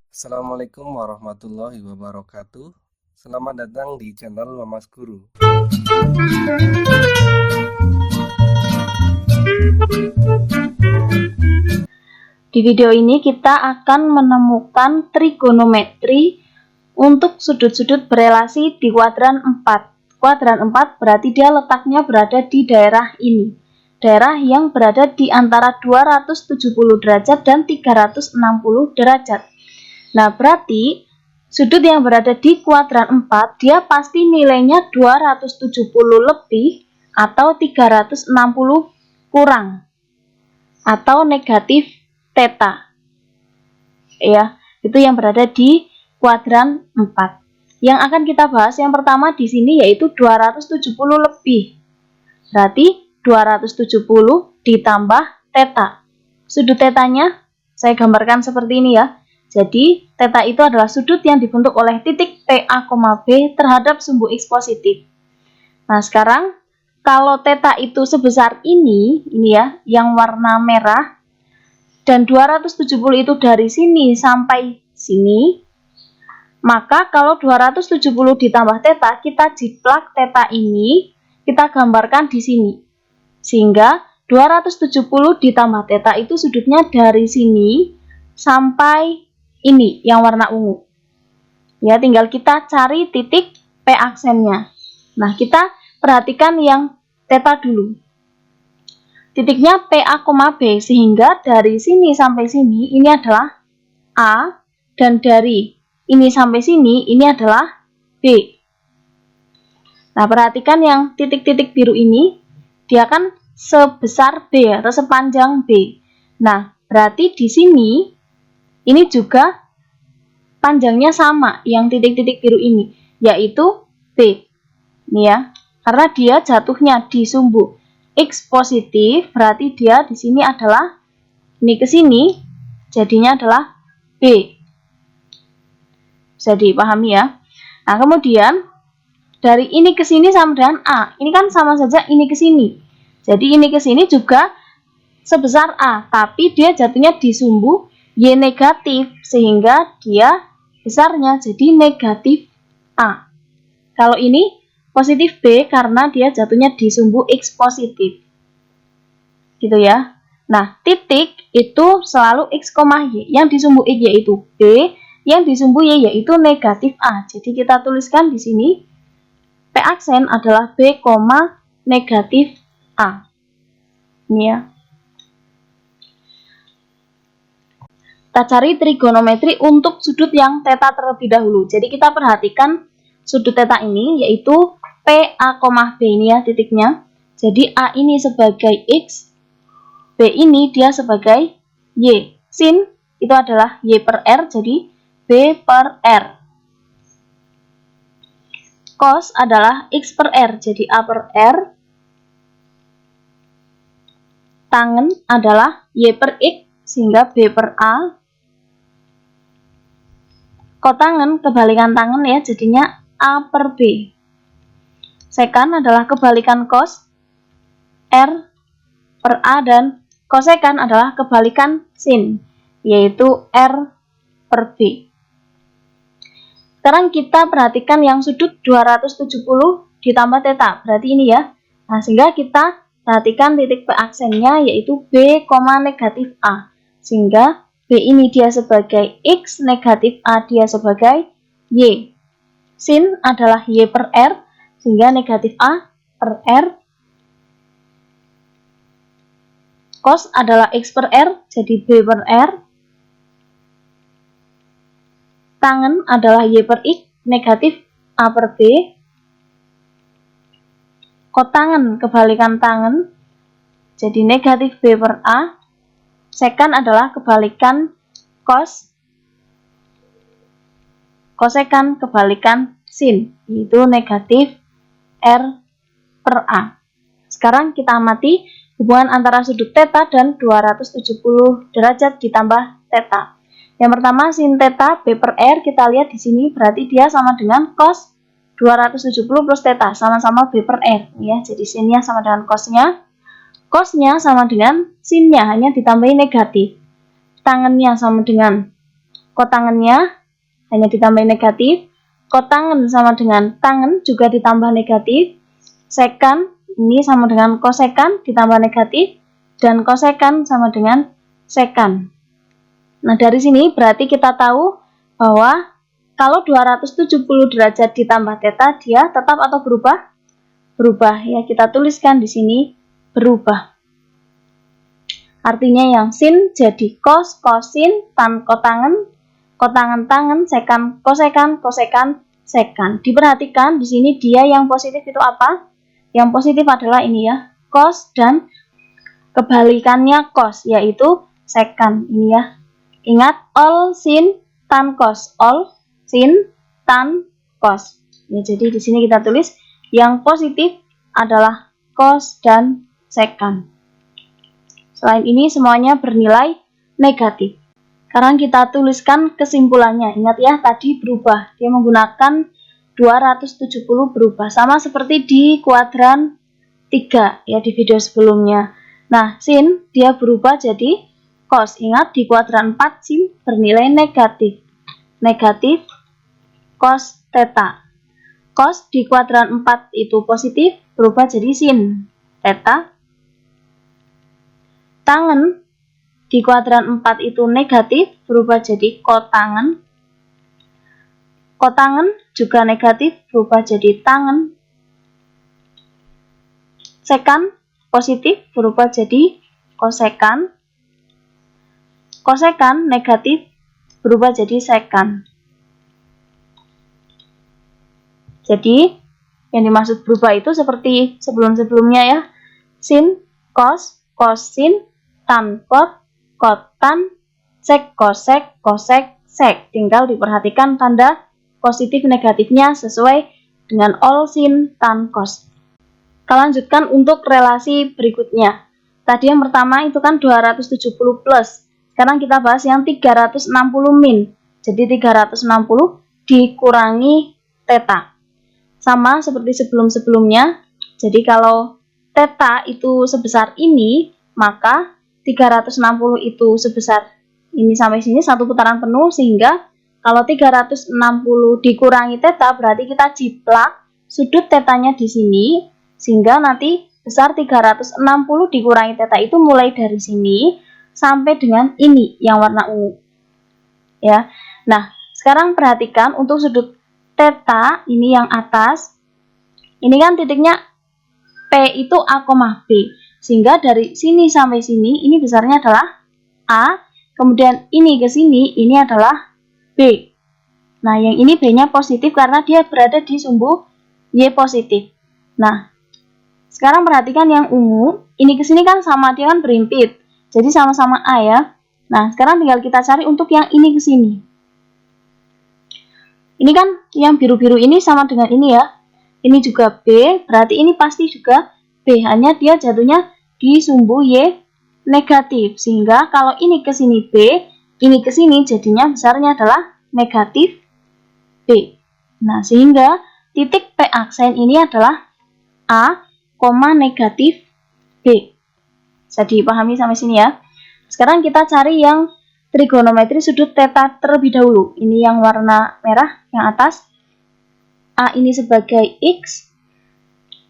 Assalamualaikum warahmatullahi wabarakatuh. Selamat datang di channel Mamas Guru. Di video ini kita akan menemukan trigonometri untuk sudut-sudut berelasi di kuadran 4. Kuadran 4 berarti dia letaknya berada di daerah ini. Daerah yang berada di antara 270 derajat dan 360 derajat. Nah, berarti sudut yang berada di kuadran 4 dia pasti nilainya 270 lebih atau 360 kurang atau negatif theta. Ya, itu yang berada di kuadran 4. Yang akan kita bahas yang pertama di sini yaitu 270 lebih. Berarti 270 ditambah theta. Sudut tetanya saya gambarkan seperti ini ya. Jadi, theta itu adalah sudut yang dibentuk oleh titik PA, B terhadap sumbu X positif. Nah, sekarang kalau theta itu sebesar ini ya, yang warna merah, dan 270 itu dari sini sampai sini, maka kalau 270 ditambah theta, kita jiplak theta ini, kita gambarkan di sini. Sehingga 270 ditambah theta itu sudutnya dari sini sampai ini yang warna ungu. Ya, tinggal kita cari titik P aksennya. Nah, kita perhatikan yang theta dulu. Titiknya PA, B, sehingga dari sini sampai sini ini adalah A, dan dari ini sampai sini ini adalah B. Nah, perhatikan yang titik-titik biru ini, dia kan sebesar B atau sepanjang B. Nah, berarti di sini ini juga panjangnya sama yang titik-titik biru ini, yaitu B. Ini ya, karena dia jatuhnya di sumbu X positif, berarti dia di sini adalah ini ke sini, jadinya adalah B. Bisa dipahami ya. Nah, kemudian dari ini ke sini sama dengan A. Ini kan sama saja ini ke sini. Jadi ini ke sini juga sebesar A, tapi dia jatuhnya di sumbu Y negatif, sehingga dia besarnya jadi negatif A. Kalau ini positif B karena dia jatuhnya di sumbu X positif. Gitu ya. Nah, titik itu selalu X, Y. Yang di sumbu X yaitu B, yang di sumbu Y yaitu negatif A. Jadi kita tuliskan di sini P aksen adalah B, negatif A. Ini ya. Kita cari trigonometri untuk sudut yang theta terlebih dahulu. Jadi kita perhatikan sudut theta ini yaitu PA, B ini ya titiknya. Jadi A ini sebagai X, B ini dia sebagai Y. Sin itu adalah Y per R, jadi B per R. Cos adalah X per R, jadi A per R. Tangen adalah Y per X, sehingga B per A. Kotangen, kebalikan tangen ya, jadinya A per B. Sekan adalah kebalikan cos, R per A, dan kosekan adalah kebalikan sin, yaitu R per B. Sekarang kita perhatikan yang sudut 270 ditambah theta, berarti ini ya. Nah, sehingga kita perhatikan titik P aksennya yaitu B, negatif A. Sehingga B ini dia sebagai X, negatif A dia sebagai Y. Sin adalah Y per R, sehingga negatif A per R. Cos adalah X per R, jadi B per R. Tangen adalah Y per X, negatif A per B. Kotangen, kebalikan tangen, jadi negatif B per A. Sekan adalah kebalikan cos. Kosekan kebalikan sin, yaitu negatif R per A. Sekarang kita amati hubungan antara sudut theta dan 270 derajat ditambah theta. Yang pertama sin theta B per R, kita lihat di sini berarti dia sama dengan cos 270 plus theta, sama-sama B per R ya. Jadi sinnya sama dengan cosnya. Cosnya sama dengan sinnya, hanya ditambahin negatif. Tangannya sama dengan kotangannya, hanya ditambahin negatif. Kotangan sama dengan tangan, juga ditambah negatif. Sekan ini sama dengan kosekan, ditambah negatif. Dan kosekan sama dengan sekan. Nah, dari sini berarti kita tahu bahwa kalau 270 derajat ditambah theta, dia tetap atau berubah? Berubah. Ya, kita tuliskan di sini berubah. Artinya yang sin jadi cos, kosin, tan kotangan, kotangan tangan, sekan, kosekan, sekan. Diperhatikan di sini dia yang positif itu apa? Yang positif adalah ini ya, cos dan kebalikannya cos, yaitu sekan ini ya. Ingat all sin tan cos, all sin tan cos. Ya, jadi di sini kita tulis yang positif adalah cos dan sekan. Selain ini semuanya bernilai negatif. Sekarang kita tuliskan kesimpulannya. Ingat ya, tadi berubah. Dia menggunakan 270 berubah. Sama seperti di kuadran 3 ya di video sebelumnya. Nah, sin dia berubah jadi cos. Ingat di kuadran 4 sin bernilai negatif. Negatif cos theta. Cos di kuadran 4 itu positif, berubah jadi sin theta. Tangan di kuadran 4 itu negatif, berubah jadi kotangan. Kotangan juga negatif, berubah jadi tangan. Sekan positif, berubah jadi kosekan. Kosekan negatif, berubah jadi sekan. Jadi, yang dimaksud berubah itu seperti sebelum-sebelumnya ya. Sin, cos, kosin, tan, kotan, sek, kosek, sek. Tinggal diperhatikan tanda positif negatifnya sesuai dengan all sin, tan, cos. Kita lanjutkan untuk relasi berikutnya. Tadi yang pertama itu kan 270 plus. Sekarang kita bahas yang 360 min. Jadi 360 dikurangi theta. Sama seperti sebelum-sebelumnya. Jadi kalau theta itu sebesar ini, maka 360 itu sebesar ini sampai sini satu putaran penuh, sehingga kalau 360 dikurangi theta berarti kita jiplak sudut tetanya di sini, sehingga nanti besar 360 dikurangi theta itu mulai dari sini sampai dengan ini yang warna ungu. Ya. Nah, sekarang perhatikan untuk sudut theta ini yang atas. Ini kan titiknya P itu A, B. Sehingga dari sini sampai sini ini besarnya adalah A, kemudian ini ke sini ini adalah B. Nah, yang ini B-nya positif karena dia berada di sumbu Y positif. Nah, sekarang perhatikan yang ungu, ini ke sini kan sama, dia kan berimpit. Jadi sama-sama A ya. Nah, sekarang tinggal kita cari untuk yang ini ke sini. Ini kan yang biru-biru ini sama dengan ini ya. Ini juga B, berarti ini pasti juga B, hanya dia jatuhnya di sumbu Y negatif. Sehingga kalau ini ke sini B, ini ke sini jadinya besarnya adalah negatif B. Nah, sehingga titik P aksen ini adalah A, negatif B. Bisa dipahami sampai sini ya. Sekarang kita cari yang trigonometri sudut theta terlebih dahulu. Ini yang warna merah yang atas. A ini sebagai X,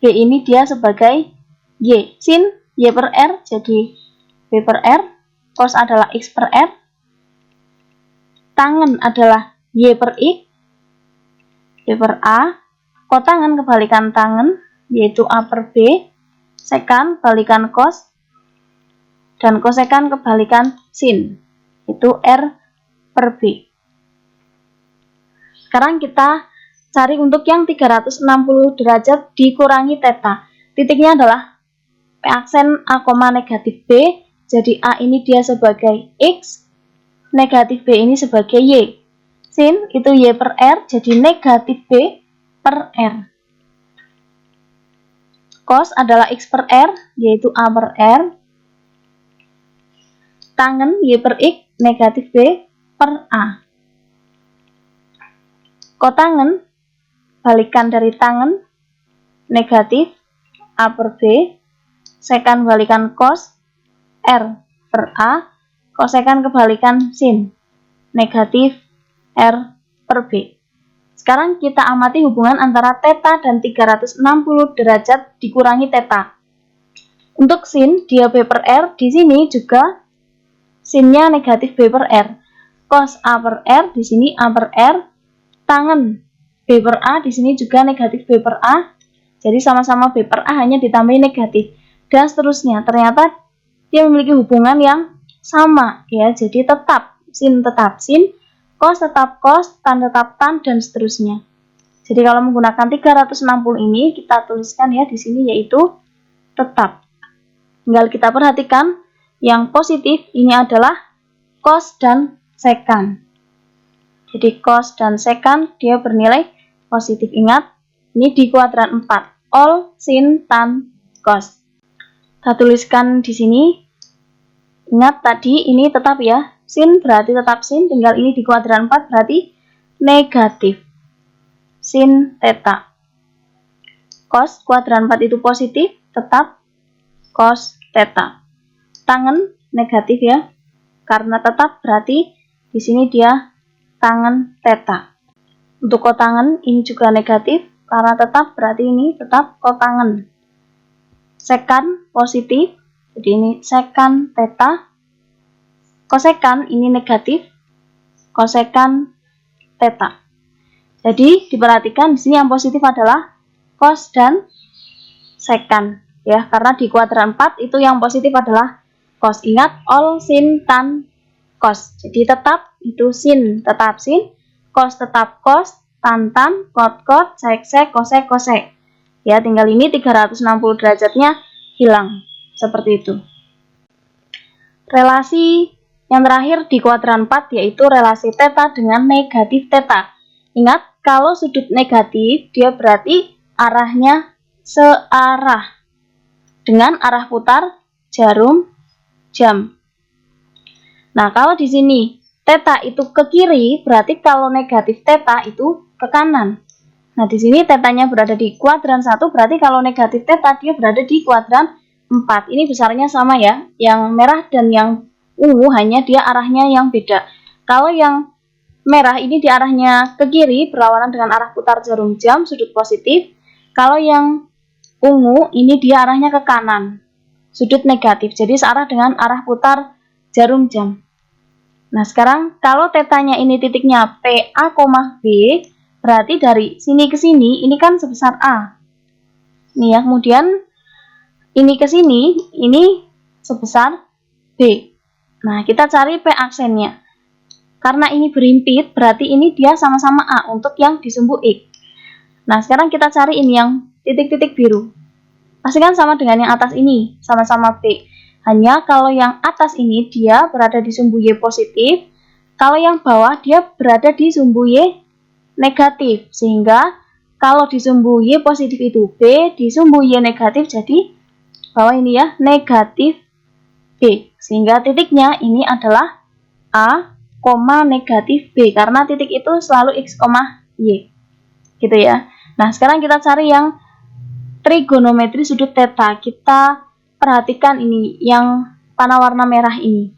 B ini dia sebagai Y. Sin Y per R jadi B per R, cos adalah X per R, tangan adalah Y per X, B per A, kotangan kebalikan tangan yaitu A per B, sekan balikan cos, dan kosekan kebalikan sin itu R per B. Sekarang kita cari untuk yang 360 derajat dikurangi theta. Titiknya adalah P aksen A, negatif B. Jadi A ini dia sebagai X, negatif B ini sebagai Y. Sin itu Y per R, jadi negatif B per R. Cos adalah X per R, yaitu A per R. Tangen Y per X, negatif B per A. Kotangan, balikan dari tangan, negatif A per B. sekan kebalikan cos R per A, kosekan kebalikan sin, negatif R per B. Sekarang kita amati hubungan antara theta dan 360 derajat dikurangi theta. Untuk sin, dia B per R, di sini juga sinnya negatif B per R. Cos A per R, di sini A per R. Tangen B per A, di sini juga negatif B per A. Jadi sama-sama B per A hanya ditambahi negatif. Dan seterusnya, ternyata dia memiliki hubungan yang sama, ya. Jadi tetap sin, cos tetap cos, tan tetap tan, dan seterusnya. Jadi kalau menggunakan 360 ini kita tuliskan ya di sini yaitu tetap. Tinggal kita perhatikan yang positif ini adalah cos dan sekan. Jadi cos dan sekan dia bernilai positif. Ingat, ini di kuadran 4. All, sin, tan, cos. Kita tuliskan di sini. Ingat tadi ini tetap ya. Sin berarti tetap sin, tinggal ini di kuadran 4 berarti negatif. Sin theta. Cos kuadran 4 itu positif, tetap cos theta. Tangen negatif ya. Karena tetap berarti di sini dia tangen theta. Untuk kotangen ini juga negatif, karena tetap berarti ini tetap kotangen. Sekan positif, jadi ini sekan theta. Kosekan ini negatif, kosekan theta. Jadi diperhatikan di sini yang positif adalah cos dan sekan, ya, karena di kuadran 4 itu yang positif adalah cos. Ingat, all, sin, tan, cos. Jadi tetap itu sin tetap sin, cos tetap cos, tan tan, kot sek sek, kosek kosek. Ya, tinggal ini 360 derajatnya hilang. Seperti itu. Relasi yang terakhir di kuadran 4 yaitu relasi theta dengan negatif theta. Ingat, kalau sudut negatif dia berarti arahnya searah dengan arah putar jarum jam. Nah, kalau di sini theta itu ke kiri, berarti kalau negatif theta itu ke kanan. Nah, di sini tetanya berada di kuadran 1, berarti kalau negatif theta dia berada di kuadran 4. Ini besarnya sama ya. Yang merah dan yang ungu hanya dia arahnya yang beda. Kalau yang merah ini di arahnya ke kiri berlawanan dengan arah putar jarum jam sudut positif. Kalau yang ungu ini dia arahnya ke kanan sudut negatif. Jadi searah dengan arah putar jarum jam. Nah, sekarang kalau tetanya ini titiknya PA, B, berarti dari sini ke sini ini kan sebesar A. Nih ya, kemudian ini ke sini ini sebesar B. Nah, kita cari P aksennya. Karena ini berimpit, berarti ini dia sama-sama A untuk yang di sumbu X. Nah, sekarang kita cari ini yang titik-titik biru. Pastikan sama dengan yang atas ini, sama-sama B. Hanya kalau yang atas ini dia berada di sumbu Y positif, kalau yang bawah dia berada di sumbu Y negatif. Sehingga kalau di sumbu Y positif itu B, di sumbu Y negatif jadi bawah ini ya, negatif B. Sehingga titiknya ini adalah A, negatif B. Karena titik itu selalu X, Y. Gitu ya. Nah, sekarang kita cari yang trigonometri sudut theta. Kita perhatikan ini, yang panah warna merah ini.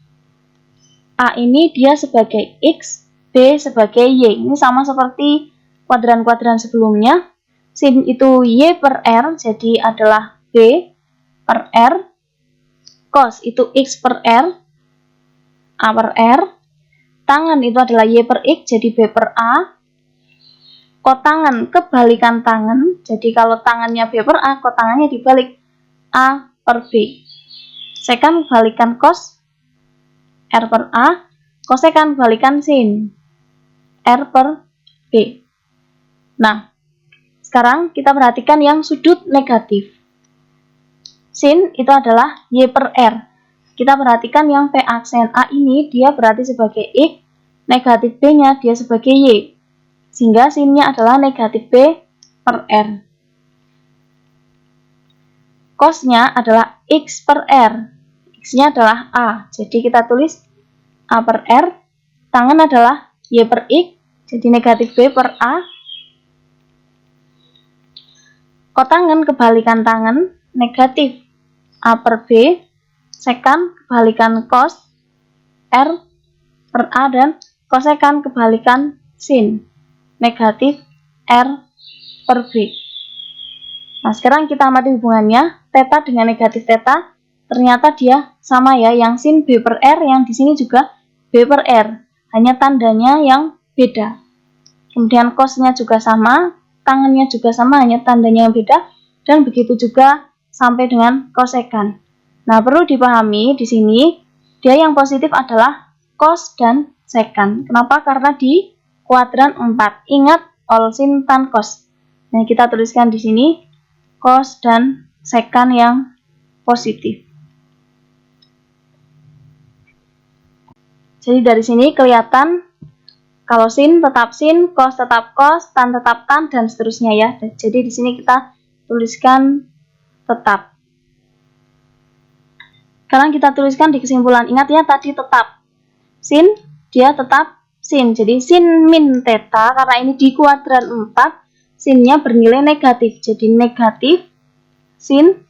A ini dia sebagai X, B sebagai Y. Ini sama seperti kuadran-kuadran sebelumnya. Sin itu Y per R, jadi adalah B per R. Cos itu X per R, A per R. Tangen itu adalah Y per X, jadi B per A. Kotangan kebalikan tangan, jadi kalau tangannya B per A, kotangannya dibalik A per B. Sekan kebalikan cos, R per A. Kosekan kebalikan sin, R per B. Nah, sekarang kita perhatikan yang sudut negatif. Sin itu adalah Y per R. Kita perhatikan yang P aksen A ini dia berarti sebagai X, negatif B-nya dia sebagai Y. Sehingga sinnya adalah negatif B per R. Cosnya adalah X per R. X-nya adalah A. Jadi kita tulis A per R. Tangan adalah Y per X. Jadi negatif B per A. Kotangan kebalikan tangan negatif A per B, sekan kebalikan cos R per A, dan kosekan kebalikan sin negatif R per B. Nah, sekarang kita amati hubungannya. Theta dengan negatif theta, ternyata dia sama ya, yang sin B per R, yang di sini juga B per R, hanya tandanya yang beda. Kemudian cosnya juga sama, tangannya juga sama, hanya tandanya yang beda, dan begitu juga sampai dengan kosekan. Nah, perlu dipahami di sini, dia yang positif adalah cos dan sekan. Kenapa? Karena di kuadran 4. Ingat all sin tan cos. Nah, kita tuliskan di sini cos dan sekan yang positif. Jadi dari sini kelihatan kalau sin tetap sin, cos tetap cos, tan tetap tan, dan seterusnya ya. Jadi di sini kita tuliskan tetap. Sekarang kita tuliskan di kesimpulan. Ingat ya, tadi tetap sin, dia tetap sin. Jadi sin min theta, karena ini di kuadran 4, sinnya bernilai negatif. Jadi negatif sin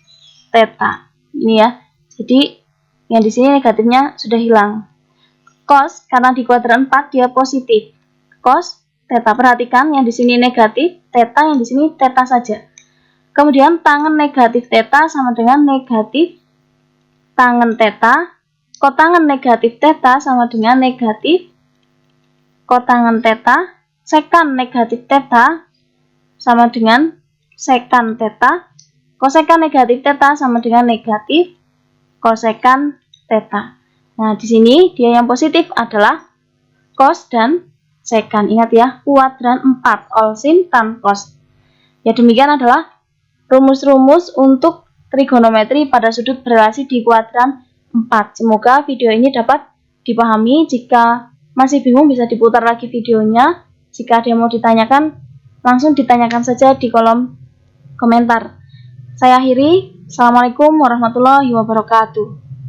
theta. Ini ya. Jadi yang di sini negatifnya sudah hilang. Cos, karena di kuadran 4 dia positif. Cos theta, perhatikan yang di sini negatif, theta yang di sini theta saja. Kemudian tangan negatif theta sama dengan negatif tangan theta. Kotangan negatif theta sama dengan negatif kotangan theta. Sekan negatif theta sama dengan sekan theta. Kosekan negatif theta sama dengan negatif kosekan theta. Nah, di sini dia yang positif adalah cos dan sekan. Ingat ya, kuadran 4, all sin tan cos. Ya, demikian adalah rumus-rumus untuk trigonometri pada sudut berelasi di kuadran 4. Semoga video ini dapat dipahami. Jika masih bingung bisa diputar lagi videonya. Jika ada yang mau ditanyakan, langsung ditanyakan saja di kolom komentar. Saya akhiri. Assalamualaikum warahmatullahi wabarakatuh.